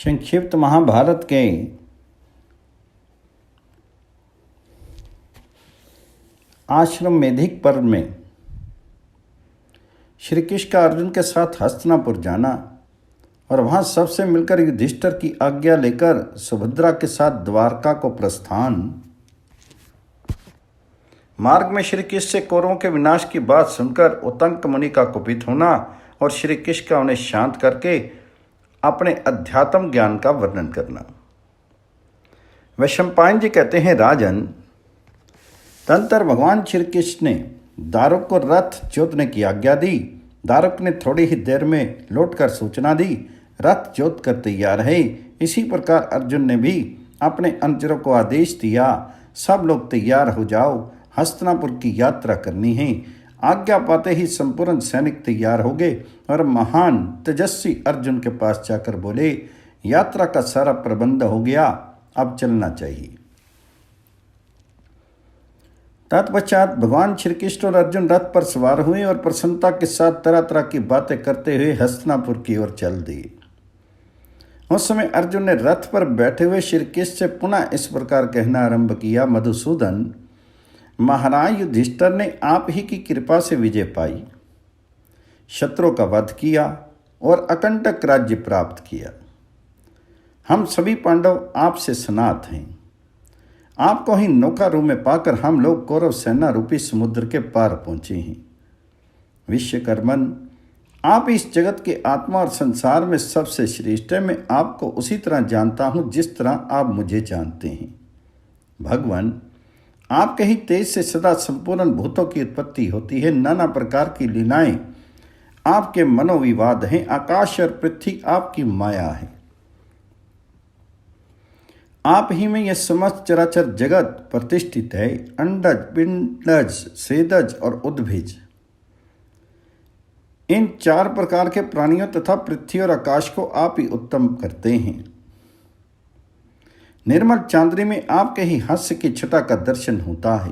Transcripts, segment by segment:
संक्षिप्त महाभारत के आश्रम मेधिक पर्व में श्री कृष्ण का अर्जुन के साथ हस्तिनापुर जाना और वहां सबसे मिलकर युधिष्ठिर की आज्ञा लेकर सुभद्रा के साथ द्वारका को प्रस्थान। मार्ग में श्री कृष्ण से कौरवों के विनाश की बात सुनकर उत्तंक मुनि का कुपित होना और श्री कृष्ण का उन्हें शांत करके अपने अध्यात्म ज्ञान का वर्णन करना। वैशंपायन जी कहते हैं, राजन, तदंतर भगवान श्री कृष्ण ने दारुक को रथ जोतने की आज्ञा दी। दारुक ने थोड़ी ही देर में लौटकर सूचना दी, रथ जोत कर तैयार है। इसी प्रकार अर्जुन ने भी अपने अनुचरों को आदेश दिया, सब लोग तैयार हो जाओ, हस्तिनापुर की यात्रा करनी है। आज्ञा पाते ही संपूर्ण सैनिक तैयार हो गए और महान तेजस्वी अर्जुन के पास जाकर बोले, यात्रा का सारा प्रबंध हो गया, अब चलना चाहिए। तत्पश्चात भगवान श्री कृष्ण और अर्जुन रथ पर सवार हुए और प्रसन्नता के साथ तरह तरह की बातें करते हुए हस्तिनापुर की ओर चल दिए। उस समय अर्जुन ने रथ पर बैठे हुए श्री कृष्ण से पुनः इस प्रकार कहना आरंभ किया, मधुसूदन, महाराज युधिष्ठिर ने आप ही की कृपा से विजय पाई, शत्रुओं का वध किया और अकंटक राज्य प्राप्त किया। हम सभी पांडव आपसे सनात हैं। आपको ही नौका रूप में पाकर हम लोग कौरव सेना रूपी समुद्र के पार पहुंचे हैं। विश्वकर्मन, आप इस जगत के आत्मा और संसार में सबसे श्रेष्ठ है। मैं आपको उसी तरह जानता हूं जिस तरह आप मुझे जानते हैं। भगवान, आपके ही तेज से सदा संपूर्ण भूतों की उत्पत्ति होती है। नाना प्रकार की लीलाएं आपके मनोविवाद हैं। आकाश और पृथ्वी आपकी माया है। आप ही में यह समस्त चराचर जगत प्रतिष्ठित है। अंडज, पिंडज, सेदज और उद्भिज, इन चार प्रकार के प्राणियों तथा पृथ्वी और आकाश को आप ही उत्तम करते हैं। निर्मल चांदनी में आपके ही हास्य की छटा का दर्शन होता है।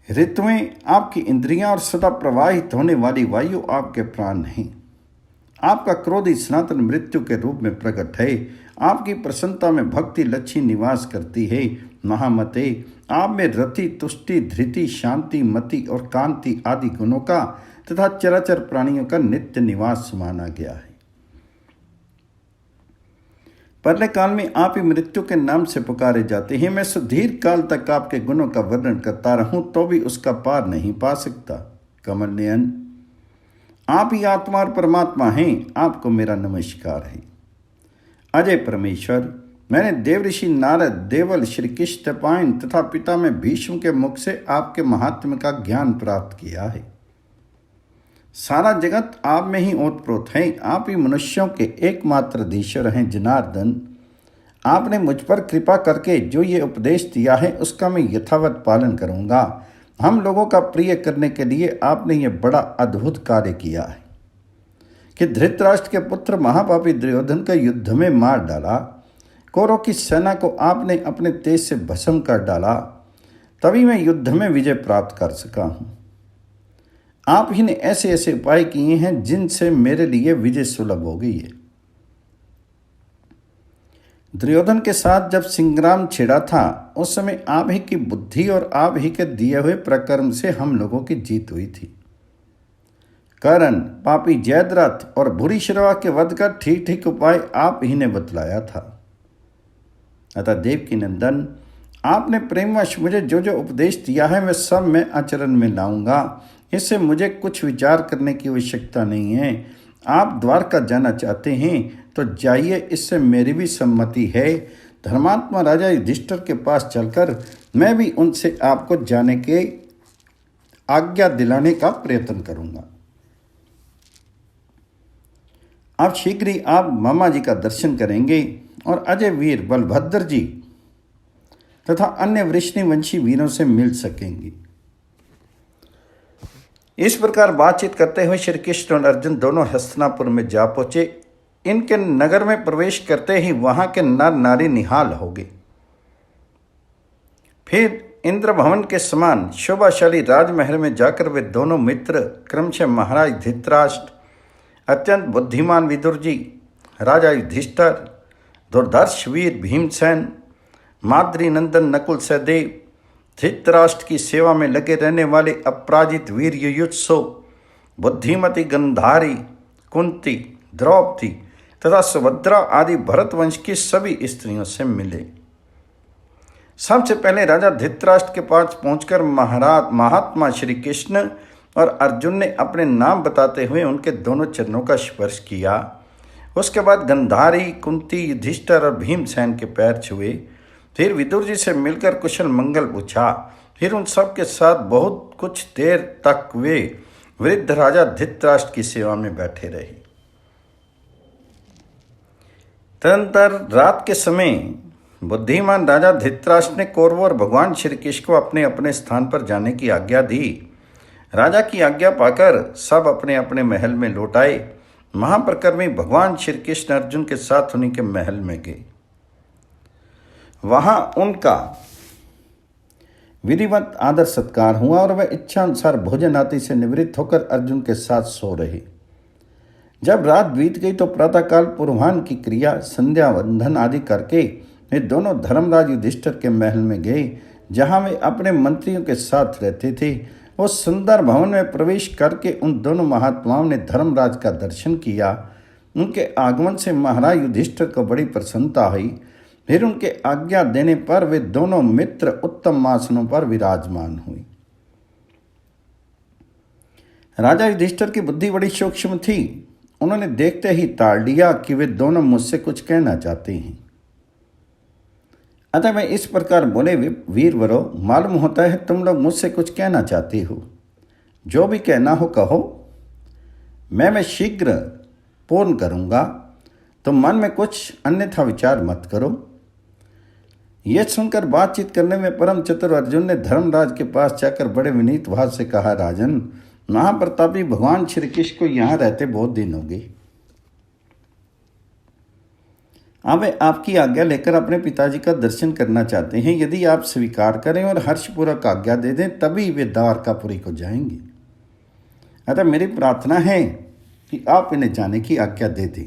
ऋतुएं आपकी इंद्रियां और सदा प्रवाहित होने वाली वायु आपके प्राण हैं। आपका क्रोध ही सनातन मृत्यु के रूप में प्रकट है। आपकी प्रसन्नता में भक्ति लक्ष्मी निवास करती है। महामते, आप में रति, तुष्टि, धृति, शांति, मति और कांति आदि गुणों का तथा चराचर प्राणियों का नित्य निवास माना गया है। पहले काल में आप ही मृत्यु के नाम से पुकारे जाते हैं। मैं सुदीर्घ काल तक आपके गुणों का वर्णन करता रहूं तो भी उसका पार नहीं पा सकता। कमल नयन, आप ही आत्मा और परमात्मा हैं। आपको मेरा नमस्कार है। अजय परमेश्वर, मैंने देवऋषि नारद, देवल, श्री कृष्ण पायन तथा पिता में भीष्म के मुख से आपके महात्म्य का ज्ञान प्राप्त किया है। सारा जगत आप में ही ओतप्रोत है। आप ही मनुष्यों के एकमात्र धीश्वर हैं। जनार्दन, आपने मुझ पर कृपा करके जो ये उपदेश दिया है उसका मैं यथावत पालन करूंगा। हम लोगों का प्रिय करने के लिए आपने ये बड़ा अद्भुत कार्य किया है कि धृतराष्ट्र के पुत्र महापापी दुर्योधन का युद्ध में मार डाला। कौरवों की सेना को आपने अपने तेज से भस्म कर डाला, तभी मैं युद्ध में विजय प्राप्त कर सका हूँ। आप ही ने ऐसे ऐसे उपाय किए हैं जिनसे मेरे लिए विजय सुलभ हो गई है। दुर्योधन के साथ जब संग्राम छिड़ा था उस समय आप ही की बुद्धि और आप ही के दिए हुए प्रकर्म से हम लोगों की जीत हुई थी। कर्ण, पापी जयद्रथ और बुरी शर्वा के वध का ठीक ठीक उपाय आप ही ने बतलाया था। अतः देवकी नंदन, आपने प्रेमवश मुझे जो जो उपदेश दिया है वह सब मैं आचरण में लाऊंगा। इससे मुझे कुछ विचार करने की आवश्यकता नहीं है। आप द्वारका जाना चाहते हैं तो जाइए, इससे मेरी भी सम्मति है। धर्मात्मा राजा युधिष्ठिर के पास चलकर मैं भी उनसे आपको जाने के आज्ञा दिलाने का प्रयत्न करूंगा। अब शीघ्र ही आप मामा जी का दर्शन करेंगे और अजय वीर बलभद्र जी तथा अन्य वृष्णिवंशी वीरों से मिल सकेंगे। इस प्रकार बातचीत करते हुए श्री कृष्ण और अर्जुन दोनों हस्तिनापुर में जा पहुंचे। इनके नगर में प्रवेश करते ही वहां के नर नारी निहाल हो गए। फिर इंद्र भवन के समान शोभाशाली राजमहल में जाकर वे दोनों मित्र क्रमशः महाराज धृतराष्ट्र, अत्यंत बुद्धिमान विदुर जी राजा युधिष्ठिर, दुर्धर्ष वीर भीमसेन, माद्री नंदन नकुल सहदेव, धृतराष्ट्र की सेवा में लगे रहने वाले अपराजित वीर युयुत्सु, बुद्धिमती गंधारी, कुंती, द्रौपदी तथा सुभद्रा आदि भरतवंश की सभी स्त्रियों से मिले। सबसे पहले राजा धृतराष्ट्र के पास पहुंचकर महात्मा श्री कृष्ण और अर्जुन ने अपने नाम बताते हुए उनके दोनों चरणों का स्पर्श किया। उसके बाद गंधारी, कुंती, युधिष्ठिर और भीमसेन के पैर छुए। फिर विदुर जी से मिलकर कुशल मंगल पूछा। फिर उन सब के साथ बहुत कुछ देर तक वे वृद्ध राजा धृतराष्ट्र की सेवा में बैठे रहे। तदनंतर रात के समय बुद्धिमान राजा धृतराष्ट्र ने कौरवों और भगवान श्री कृष्ण को अपने अपने स्थान पर जाने की आज्ञा दी। राजा की आज्ञा पाकर सब अपने अपने महल में लौट आए। महाप्रकर्मी भगवान श्री कृष्ण अर्जुन के साथ उन्हीं के महल में गए। वहां उनका विधिवत आदर सत्कार हुआ और वह इच्छा अनुसार भोजन आदि से निवृत्त होकर अर्जुन के साथ सो रहे। जब रात बीत गई तो प्रातःकाल पूर्वाह्न की क्रिया संध्या वंदन आदि करके वे दोनों धर्मराज युधिष्ठिर के महल में गए, जहां वे अपने मंत्रियों के साथ रहते थे। उस सुंदर भवन में प्रवेश करके उन दोनों महात्माओं ने धर्मराज का दर्शन किया। उनके आगमन से महाराज युधिष्ठिर को बड़ी प्रसन्नता हुई। फिर उनके आज्ञा देने पर वे दोनों मित्र उत्तम आसनों पर विराजमान हुए। राजा युधिष्ठिर की बुद्धि बड़ी सूक्ष्म थी। उन्होंने देखते ही ताड़ लिया कि वे दोनों मुझसे कुछ कहना चाहते हैं। अतः मैं इस प्रकार बोले, वीरवरों, मालूम होता है तुम लोग मुझसे कुछ कहना चाहते हो। जो भी कहना हो कहो, मैं शीघ्र पूर्ण करूँगा। तुम मन में कुछ अन्यथा विचार मत करो। यह सुनकर बातचीत करने में परम चतुर अर्जुन ने धर्मराज के पास जाकर बड़े विनीत भाव से कहा, राजन, महाप्रतापी भगवान श्री कृष्ण को यहाँ रहते बहुत दिन हो गए। अब वे आपकी आज्ञा लेकर अपने पिताजी का दर्शन करना चाहते हैं। यदि आप स्वीकार करें और हर्षपूर्वक आज्ञा दे दें तभी वे द्वारकापुरी को जाएंगे। अतः मेरी प्रार्थना है कि आप इन्हें जाने की आज्ञा दे दें।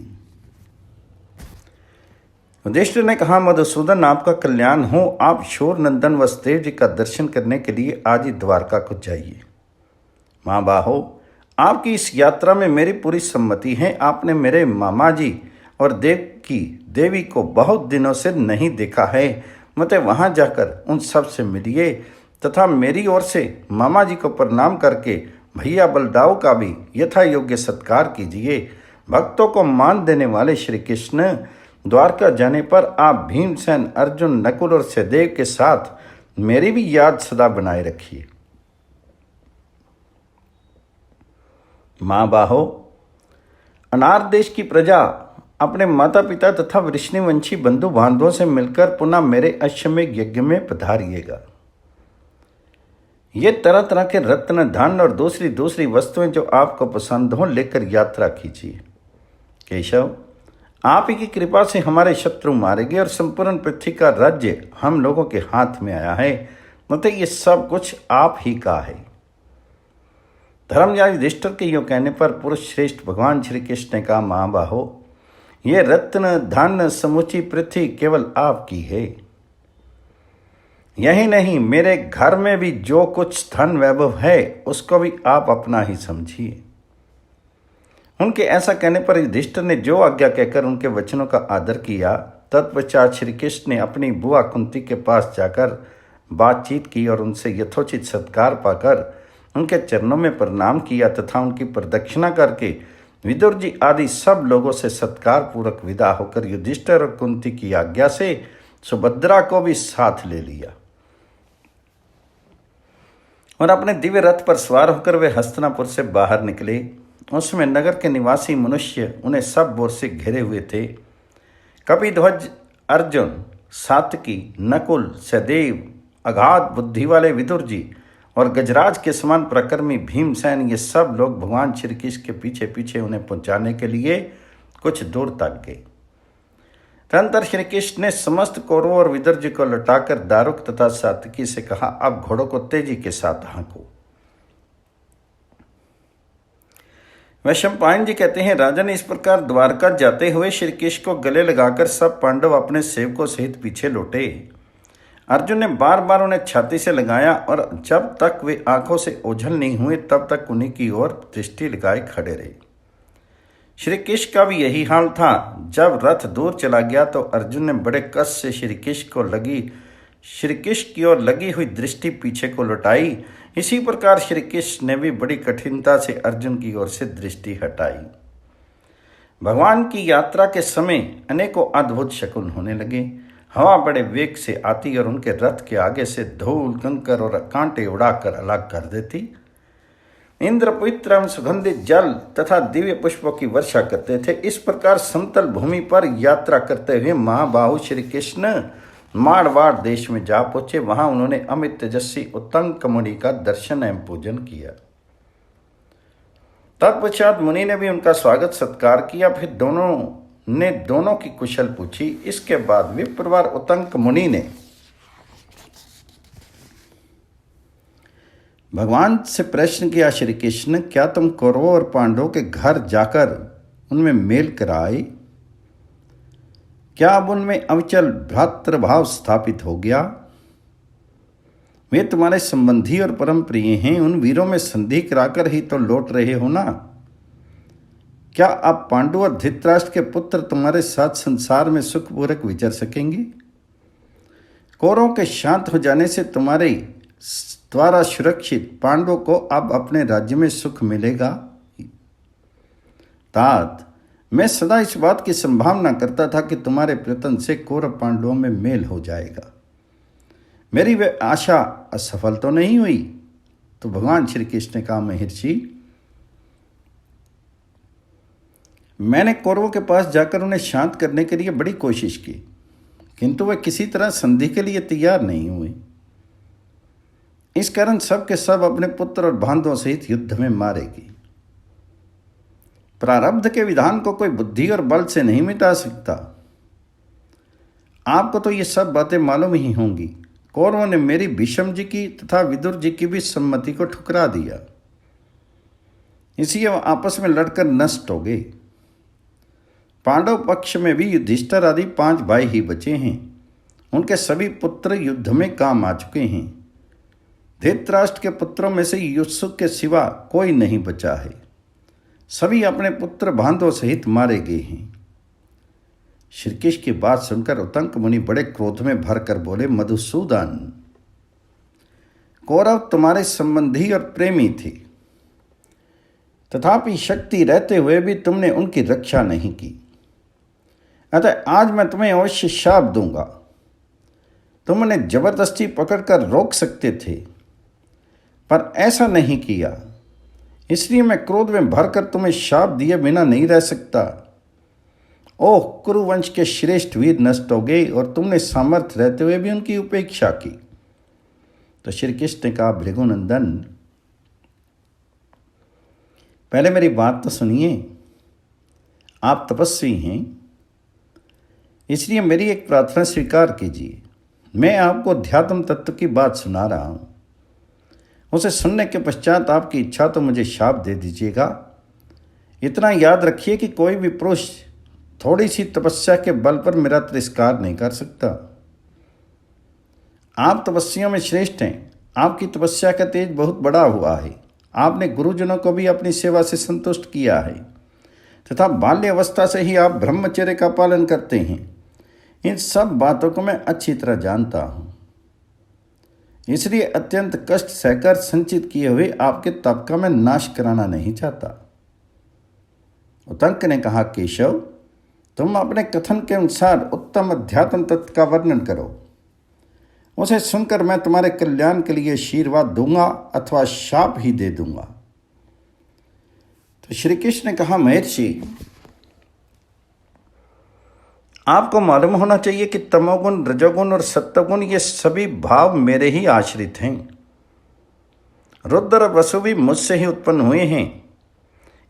युधिष्ठिर ने कहा, मधुसूदन, आपका कल्याण हो। आप शूर नंदन वसुदेव जी का दर्शन करने के लिए आज ही द्वारका को जाइए। महाबाहो, आपकी इस यात्रा में मेरी पूरी सम्मति है। आपने मेरे मामा जी और देवी को बहुत दिनों से नहीं देखा है। मतलब वहां जाकर उन सब से मिलिए तथा मेरी ओर से मामा जी को प्रणाम करके भैया बलदाऊ का भी यथा योग्य सत्कार कीजिए। भक्तों को मान देने वाले श्री कृष्ण, द्वारका जाने पर आप भीमसेन, अर्जुन, नकुल और सहदेव के साथ मेरी भी याद सदा बनाए रखिए। माँ बाहो, अनार देश की प्रजा अपने माता पिता तथा वृष्णिवंशी बंधु बांधवों से मिलकर पुनः मेरे अश्वमेध यज्ञ में पधारिएगा। ये तरह तरह के रत्न, धन और दूसरी दूसरी वस्तुएं जो आपको पसंद हो लेकर यात्रा कीजिए। केशव, आप ही की कृपा से हमारे शत्रु मारे गए और संपूर्ण पृथ्वी का राज्य हम लोगों के हाथ में आया है। मतलब ये सब कुछ आप ही का है। धर्मराज युधिष्ठिर के यूँ कहने पर पुरुष श्रेष्ठ भगवान श्री कृष्ण ने कहा, महाबाहो, ये रत्न, धन, समूची पृथ्वी केवल आपकी है। यही नहीं, मेरे घर में भी जो कुछ धन वैभव है उसको भी आप अपना ही समझिए। उनके ऐसा कहने पर युधिष्ठिर ने जो आज्ञा कहकर उनके वचनों का आदर किया। तत्पश्चात श्री कृष्ण ने अपनी बुआ कुंती के पास जाकर बातचीत की और उनसे यथोचित सत्कार पाकर उनके चरणों में प्रणाम किया तथा उनकी प्रदक्षिणा करके विदुर जी आदि सब लोगों से सत्कार पूर्वक विदा होकर युधिष्ठिर और कुंती की आज्ञा से सुभद्रा को भी साथ ले लिया और अपने दिव्य रथ पर सवार होकर वे हस्तिनापुर से बाहर निकले। उसमें नगर के निवासी मनुष्य उन्हें सब ओर से घिरे हुए थे। कपिध्वज अर्जुन, सात्यकी, नकुल, सहदेव, अगाध बुद्धि वाले विदुर जी और गजराज के समान प्रकर्मी भीमसेन, ये सब लोग भगवान श्री कृष्ण के पीछे पीछे उन्हें पहुंचाने के लिए कुछ दूर तक गए। तदनंतर श्री कृष्ण ने समस्त कौरवों और विदुर जी को लौटाकर दारुक तथा सात्यकी से कहा, अब घोड़ों को तेजी के साथ हाँको। वैशंपायन जी कहते हैं, राजन इस प्रकार द्वारका जाते हुए श्री कृष्ण को गले लगाकर सब पांडव अपने सेवकों सहित पीछे लौटे। अर्जुन ने बार बार उन्हें छाती से लगाया और जब तक वे आंखों से ओझल नहीं हुए तब तक उन्हीं की ओर दृष्टि लगाए खड़े रहे। श्री कृष्ण का भी यही हाल था। जब रथ दूर चला गया तो अर्जुन ने बड़े कष्ट से श्री कृष्ण की ओर लगी हुई दृष्टि पीछे को लौटाई। इसी प्रकार श्री कृष्ण ने भी बड़ी कठिनता से अर्जुन की ओर से दृष्टि हटाई। भगवान की यात्रा के समय अनेकों अद्भुत शकुन होने लगे। हवा बड़े वेग से आती और उनके रथ के आगे से धूल, कंकर और कांटे उड़ाकर अलग कर देती। इंद्र पवित्र एवं सुगंधित जल तथा दिव्य पुष्पों की वर्षा करते थे। इस प्रकार समतल भूमि पर यात्रा करते हुए महाबाहु श्री कृष्ण मारवाड़ देश में जा पहुंचे। वहां उन्होंने अमित तेजस्वी उत्तंक मुनि का दर्शन एवं पूजन किया। तत्पश्चात मुनि ने भी उनका स्वागत सत्कार किया। फिर दोनों की कुशल पूछी। इसके बाद विप्रवर उत्तंक मुनि ने भगवान से प्रश्न किया, श्री कृष्ण क्या तुम कौरवों और पांडवों के घर जाकर उनमें मेल कराए? क्या अब उनमें अविचल भ्रातृभाव स्थापित हो गया? वे तुम्हारे संबंधी और परम प्रिय हैं। उन वीरों में संधि कराकर ही तो लौट रहे हो ना। क्या अब पांडु और धृतराष्ट्र के पुत्र तुम्हारे साथ संसार में सुखपूर्वक विचर सकेंगे? कौरवों के शांत हो जाने से तुम्हारे द्वारा सुरक्षित पांडवों को अब अपने राज्य में सुख मिलेगा। तात, मैं सदा इस बात की संभावना करता था कि तुम्हारे प्रयत्न से कौरव पांडवों में मेल हो जाएगा। मेरी वह आशा असफल तो नहीं हुई। तो भगवान श्री कृष्ण ने कहा, महर्षि, मैंने कौरवों के पास जाकर उन्हें शांत करने के लिए बड़ी कोशिश की, किंतु वे किसी तरह संधि के लिए तैयार नहीं हुए। इस कारण सब के सब अपने पुत्र और बांधवों सहित युद्ध में मारेगी। प्रारब्ध के विधान को कोई बुद्धि और बल से नहीं मिटा सकता। आपको तो ये सब बातें मालूम ही होंगी। कौरवों ने मेरी भीष्म जी की तथा विदुर जी की भी सम्मति को ठुकरा दिया, इसलिए वह आपस में लड़कर नष्ट हो गए। पांडव पक्ष में भी युधिष्ठिर आदि 5 भाई ही बचे हैं। उनके सभी पुत्र युद्ध में काम आ चुके हैं। धृतराष्ट्र के पुत्रों में से युत्सुक के सिवा कोई नहीं बचा है। सभी अपने पुत्र बांधवों सहित मारे गए हैं। श्री कृष्ण की बात सुनकर उत्तंक मुनि बड़े क्रोध में भरकर बोले, मधुसूदन, कौरव तुम्हारे संबंधी और प्रेमी थे, तथापि शक्ति रहते हुए भी तुमने उनकी रक्षा नहीं की। अतः आज मैं तुम्हें अवश्य शाप दूंगा। तुम उन्हें जबरदस्ती पकड़कर रोक सकते थे, पर ऐसा नहीं किया। इसलिए मैं क्रोध में भरकर तुम्हें शाप दिए बिना नहीं रह सकता। ओह, कुरुवंश के श्रेष्ठ वीर नष्ट हो गए और तुमने सामर्थ्य रहते हुए भी उनकी उपेक्षा की। तो श्री कृष्ण ने कहा, भृगुनंदन, पहले मेरी बात तो सुनिए। आप तपस्वी हैं, इसलिए मेरी एक प्रार्थना स्वीकार कीजिए। मैं आपको अध्यात्म तत्व की बात सुना रहा हूं। उसे सुनने के पश्चात आपकी इच्छा तो मुझे शाप दे दीजिएगा। इतना याद रखिए कि कोई भी पुरुष थोड़ी सी तपस्या के बल पर मेरा तिरस्कार नहीं कर सकता। आप तपस्वियों में श्रेष्ठ हैं। आपकी तपस्या का तेज बहुत बड़ा हुआ है। आपने गुरुजनों को भी अपनी सेवा से संतुष्ट किया है तथा बाल्य अवस्था से ही आप ब्रह्मचर्य का पालन करते हैं। इन सब बातों को मैं अच्छी तरह जानता हूँ, इसलिए अत्यंत कष्ट सहकर संचित किए हुए आपके तप का मैं नाश कराना नहीं चाहता। उत्तंक ने कहा, केशव, तुम अपने कथन के अनुसार उत्तम अध्यात्म तत्व का वर्णन करो। उसे सुनकर मैं तुम्हारे कल्याण के लिए आशीर्वाद दूंगा अथवा शाप ही दे दूंगा। तो श्री कृष्ण ने कहा, महर्षि, आपको मालूम होना चाहिए कि तमोगुण, रजोगुण और सत्वगुण ये सभी भाव मेरे ही आश्रित हैं। रुद्र और वसु भी मुझसे ही उत्पन्न हुए हैं।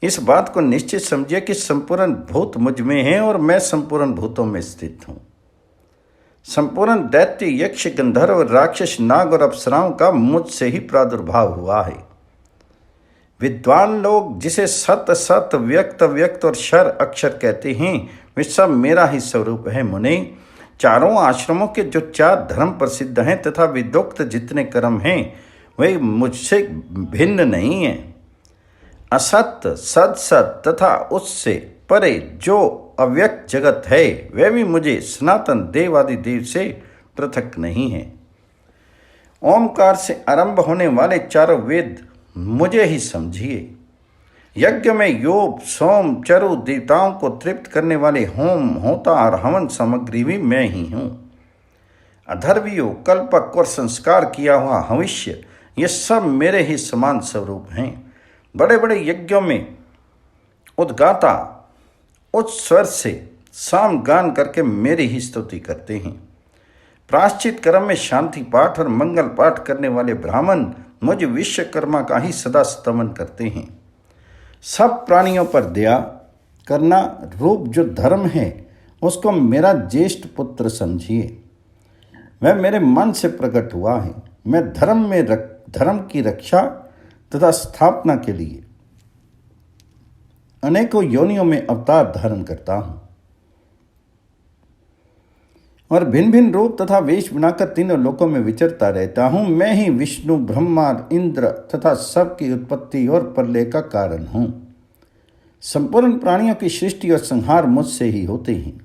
इस बात को निश्चित समझिए कि संपूर्ण भूत मुझ में हैं और मैं संपूर्ण भूतों में स्थित हूँ। संपूर्ण दैत्य, यक्ष, गंधर्व, राक्षस, नाग और अप्सराओं का मुझसे ही प्रादुर्भाव हुआ है। विद्वान लोग जिसे सत सत व्यक्त व्यक्त और क्षर अक्षर कहते हैं वे सब मेरा ही स्वरूप है मुने। चारों आश्रमों के जो 4 धर्म प्रसिद्ध हैं तथा विदोक्त जितने कर्म हैं वे मुझसे भिन्न नहीं हैं। असत सद सत तथा उससे परे जो अव्यक्त जगत है वह भी मुझे सनातन देवादि देव से पृथक नहीं है। ओमकार से आरंभ होने वाले चारों वेद मुझे ही समझिए। यज्ञ में योग सोम चरु देवताओं को तृप्त करने वाले होम होता और हवन सामग्री भी मैं ही हूँ। अधर्वियों कल्पक और संस्कार किया हुआ भविष्य ये सब मेरे ही समान स्वरूप हैं। बड़े बड़े यज्ञों में उद्गाता उच्च स्वर से साम गान करके मेरी ही स्तुति करते हैं। प्रायश्चित कर्म में शांति पाठ और मंगल पाठ करने वाले ब्राह्मण मुझ विश्वकर्मा का ही सदा स्तमन करते हैं। सब प्राणियों पर दया करना रूप जो धर्म है उसको मेरा ज्येष्ठ पुत्र समझिए। वह मेरे मन से प्रकट हुआ है। मैं धर्म की रक्षा तथा स्थापना के लिए अनेकों योनियों में अवतार धारण करता हूँ और भिन्न भिन्न रूप तथा वेश बनाकर तीनों लोकों में विचरता रहता हूँ। मैं ही विष्णु ब्रह्मा इंद्र तथा सबकी उत्पत्ति और प्रलय का कारण हूँ। संपूर्ण प्राणियों की सृष्टि और संहार मुझसे ही होते हैं।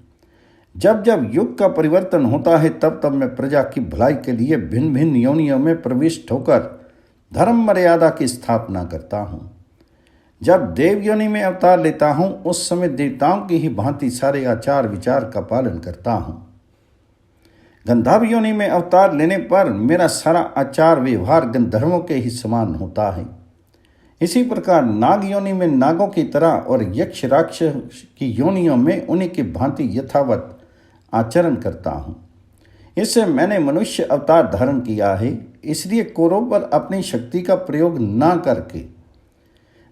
जब जब युग का परिवर्तन होता है तब तब मैं प्रजा की भलाई के लिए भिन्न भिन्न योनियों में प्रविष्ट होकर धर्म मर्यादा की स्थापना करता हूँ। जब देव योनि में अवतार लेता हूँ उस समय देवताओं की ही भांति सारे आचार विचार का पालन करता हूँ। गंधर्व योनि में अवतार लेने पर मेरा सारा आचार व्यवहार गंधर्वों के ही समान होता है। इसी प्रकार नाग योनि में नागों की तरह और यक्ष राक्षस की योनियों में उन्हीं की भांति यथावत आचरण करता हूँ। इससे मैंने मनुष्य अवतार धारण किया है। इसलिए कौरवों पर अपनी शक्ति का प्रयोग न करके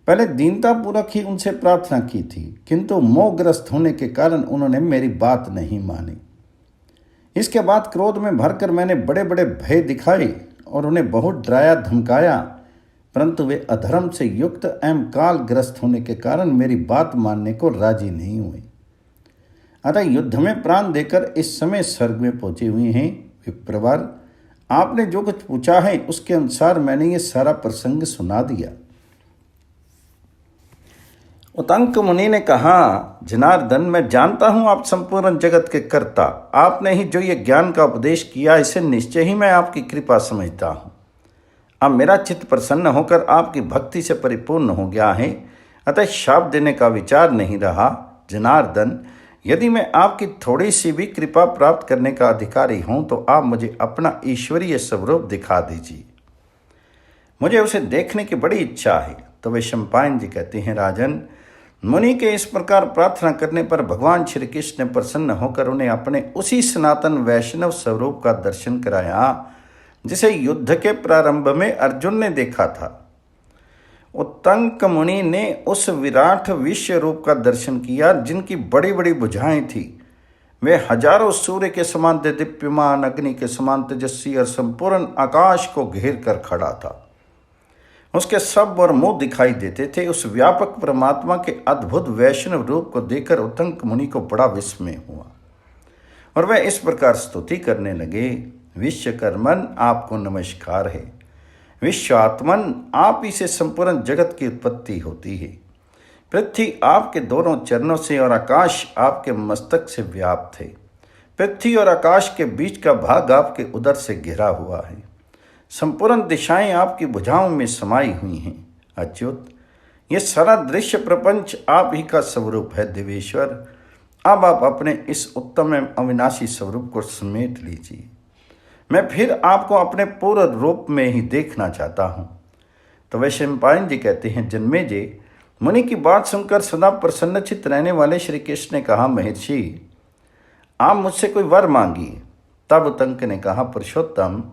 पहले दीनतापूर्वक ही उनसे प्रार्थना की थी, किंतु मोहग्रस्त होने के कारण उन्होंने मेरी बात नहीं मानी। इसके बाद क्रोध में भरकर मैंने बड़े बड़े भय दिखाए और उन्हें बहुत डराया धमकाया, परंतु वे अधर्म से युक्त एवं कालग्रस्त होने के कारण मेरी बात मानने को राजी नहीं हुए। अतः युद्ध में प्राण देकर इस समय स्वर्ग में पहुंचे हुए हैं। विप्रवर, आपने जो कुछ पूछा है उसके अनुसार मैंने ये सारा प्रसंग सुना दिया। उतंक मुनि ने कहा, जनार्दन, मैं जानता हूं आप संपूर्ण जगत के कर्ता। आपने ही जो ये ज्ञान का उपदेश किया इसे निश्चय ही मैं आपकी कृपा समझता हूं। अब मेरा चित्त प्रसन्न होकर आपकी भक्ति से परिपूर्ण हो गया है, अतः शाप देने का विचार नहीं रहा। जनार्दन, यदि मैं आपकी थोड़ी सी भी कृपा प्राप्त करने का अधिकारी हूं तो आप मुझे अपना ईश्वरीय स्वरूप दिखा दीजिए। मुझे उसे देखने की बड़ी इच्छा है। तो वे शम्पायन जी कहते हैं, राजन, मुनि के इस प्रकार प्रार्थना करने पर भगवान श्री कृष्ण ने प्रसन्न होकर उन्हें अपने उसी सनातन वैष्णव स्वरूप का दर्शन कराया जिसे युद्ध के प्रारंभ में अर्जुन ने देखा था। उत्तंक मुनि ने उस विराट विश्व रूप का दर्शन किया जिनकी बड़ी बड़ी भुजाएं थी। वे हजारों सूर्य के समान दीप्यमान, अग्नि के समान तेजस्वी और संपूर्ण आकाश को घेर कर खड़ा था। उसके सब और मुंह दिखाई देते थे। उस व्यापक परमात्मा के अद्भुत वैष्णव रूप को देखकर उत्तंक मुनि को बड़ा विस्मय हुआ और वह इस प्रकार स्तुति करने लगे, विश्वकर्मन, आपको नमस्कार है। विश्वात्मन, आप ही से संपूर्ण जगत की उत्पत्ति होती है। पृथ्वी आपके दोनों चरणों से और आकाश आपके मस्तक से व्याप्त है। पृथ्वी और आकाश के बीच का भाग आपके उदर से घिरा हुआ है। संपूर्ण दिशाएं आपकी भुजाओं में समाई हुई हैं। अच्युत, ये सारा दृश्य प्रपंच आप ही का स्वरूप है। देवेश्वर, अब आप अपने इस उत्तम एवं अविनाशी स्वरूप को समेट लीजिए। मैं फिर आपको अपने पूर्ण रूप में ही देखना चाहता हूँ। तो वह शम्पायन जी कहते हैं, जन्मेजय, मुनि की बात सुनकर सदा प्रसन्नचित्त रहने वाले श्री कृष्ण ने कहा, महर्षि, आप मुझसे कोई वर मांगिए। तब उत्तंक ने कहा, पुरुषोत्तम,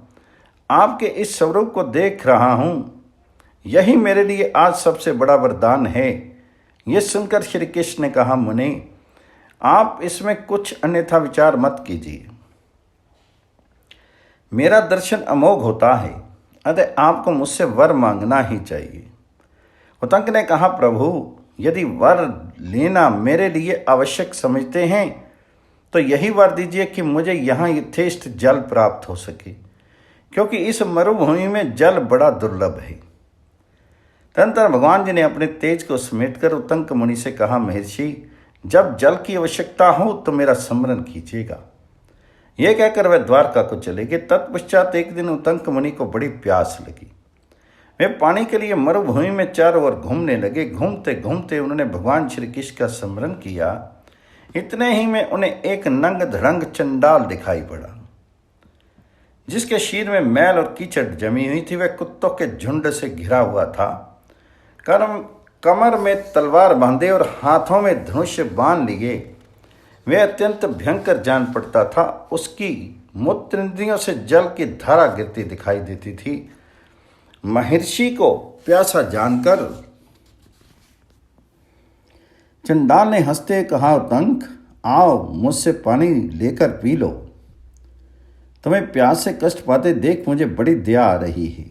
आपके इस स्वरूप को देख रहा हूँ, यही मेरे लिए आज सबसे बड़ा वरदान है। यह सुनकर श्री कृष्ण ने कहा, मुनि, आप इसमें कुछ अन्यथा विचार मत कीजिए। मेरा दर्शन अमोघ होता है, अतः आपको मुझसे वर मांगना ही चाहिए। उतंक ने कहा, प्रभु यदि वर लेना मेरे लिए आवश्यक समझते हैं तो यही वर दीजिए कि मुझे यहाँ यथेष्ट जल प्राप्त हो सके, क्योंकि इस मरुभूमि में जल बड़ा दुर्लभ है। तदनंतर भगवान जी ने अपने तेज को समेटकर उतंक मुनि से कहा, महर्षि जब जल की आवश्यकता हो तो मेरा स्मरण कीजिएगा। यह कहकर वह द्वारका को चले गए। तत्पश्चात एक दिन उतंक मुनि को बड़ी प्यास लगी। वे पानी के लिए मरुभूमि में चारों ओर घूमने लगे। घूमते घूमते उन्होंने भगवान श्री कृष्ण का स्मरण किया। इतने ही में उन्हें एक नंग धड़ंग चंडाल दिखाई पड़ा, जिसके शीर में मैल और कीचड़ जमी हुई थी। वह कुत्तों के झुंड से घिरा हुआ था। कमर में तलवार बांधे और हाथों में धनुष बांध लिए वह अत्यंत भयंकर जान पड़ता था। उसकी मूत्रेंद्रियों से जल की धारा गिरती दिखाई देती थी। महर्षि को प्यासा जानकर चंडाल ने हंसते कहा, उतंक आओ मुझसे पानी लेकर पी लो। तुम्हें प्यास से कष्ट पाते देख मुझे बड़ी दया आ रही है।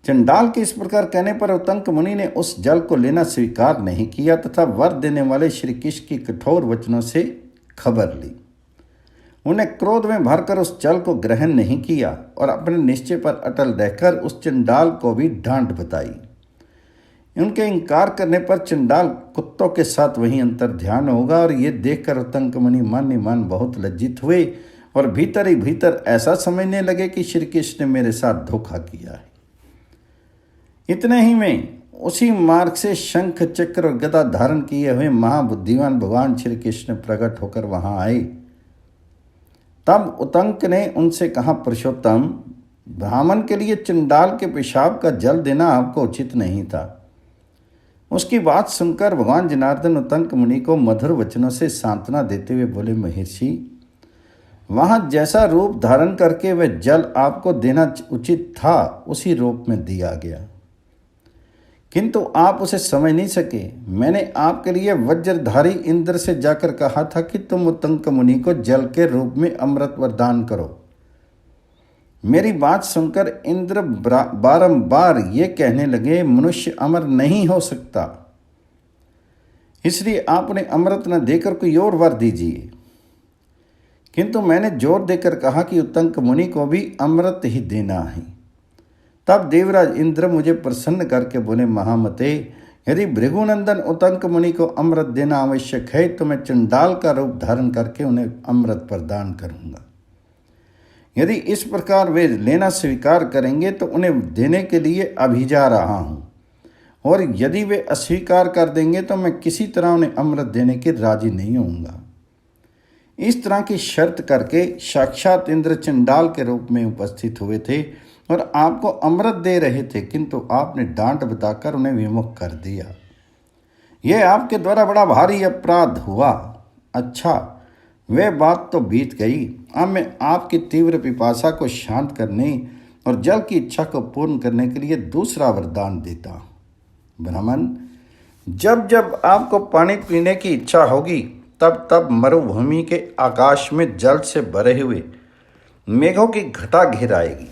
चंडाल के इस प्रकार कहने पर उतंक मुनि ने उस जल को लेना स्वीकार नहीं किया तथा वर देने वाले श्री कृष्ण की कठोर वचनों से खबर ली। उन्हें क्रोध में भरकर उस जल को ग्रहण नहीं किया और अपने निश्चय पर अटल रहकर उस चंडाल को भी डांट बताई। उनके इनकार करने पर चंडाल कुत्तों के साथ वहीं अंतर ध्यान होगा। और ये देखकर उतंक मुनि मन ही मन बहुत लज्जित हुए और भीतर ही भीतर ऐसा समझने लगे कि श्री कृष्ण ने मेरे साथ धोखा किया है। इतने ही में उसी मार्ग से शंख चक्र और गदा धारण किए हुए महाबुद्धिमान भगवान श्री कृष्ण प्रकट होकर वहां आए। तब उतंक ने उनसे कहा, पुरुषोत्तम ब्राह्मण के लिए चंडाल के पेशाब का जल देना आपको उचित नहीं था। उसकी बात सुनकर भगवान जनार्दन उतंक मुनि को मधुर वचनों से सांत्वना देते हुए बोले, महर्षि वहां जैसा रूप धारण करके वह जल आपको देना उचित था उसी रूप में दिया गया, किंतु आप उसे समझ नहीं सके। मैंने आपके लिए वज्रधारी इंद्र से जाकर कहा था कि तुम उतंक मुनि को जल के रूप में अमृत वरदान करो। मेरी बात सुनकर इंद्र बारंबार ये कहने लगे, मनुष्य अमर नहीं हो सकता, इसलिए आप उन्हें अमृत न देकर कोई और वर दीजिए। किंतु मैंने जोर देकर कहा कि उतंक मुनि को भी अमृत ही देना है। तब देवराज इंद्र मुझे प्रसन्न करके बोले, महामते यदि भृगुनंदन उतंक मुनि को अमृत देना आवश्यक है तो मैं चंडाल का रूप धारण करके उन्हें अमृत प्रदान करूंगा। यदि इस प्रकार वे लेना स्वीकार करेंगे तो उन्हें देने के लिए अभी जा रहा हूं, और यदि वे अस्वीकार कर देंगे तो मैं किसी तरह उन्हें अमृत देने के राजी नहीं होऊंगा। इस तरह की शर्त करके साक्षात इंद्र चंडाल के रूप में उपस्थित हुए थे और आपको अमृत दे रहे थे, किंतु आपने डांट बताकर उन्हें विमुख कर दिया। यह आपके द्वारा बड़ा भारी अपराध हुआ। अच्छा, वह बात तो बीत गई। अब मैं आपकी तीव्र पिपासा को शांत करने और जल की इच्छा को पूर्ण करने के लिए दूसरा वरदान देता। ब्राह्मण, जब जब आपको पानी पीने की इच्छा होगी तब तब मरुभूमि के आकाश में जल से भरे हुए मेघों की घटा घिर आएगी।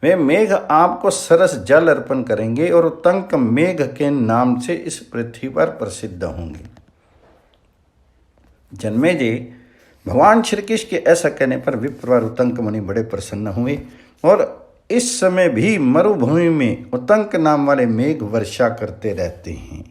वे मेघ आपको सरस जल अर्पण करेंगे और उतंक मेघ के नाम से इस पृथ्वी पर प्रसिद्ध होंगे। जन्मेजय, भगवान श्री कृष्ण के ऐसा कहने पर विप्रवर उतंक मुनि बड़े प्रसन्न हुए और इस समय भी मरुभूमि में उतंक नाम वाले मेघ वर्षा करते रहते हैं।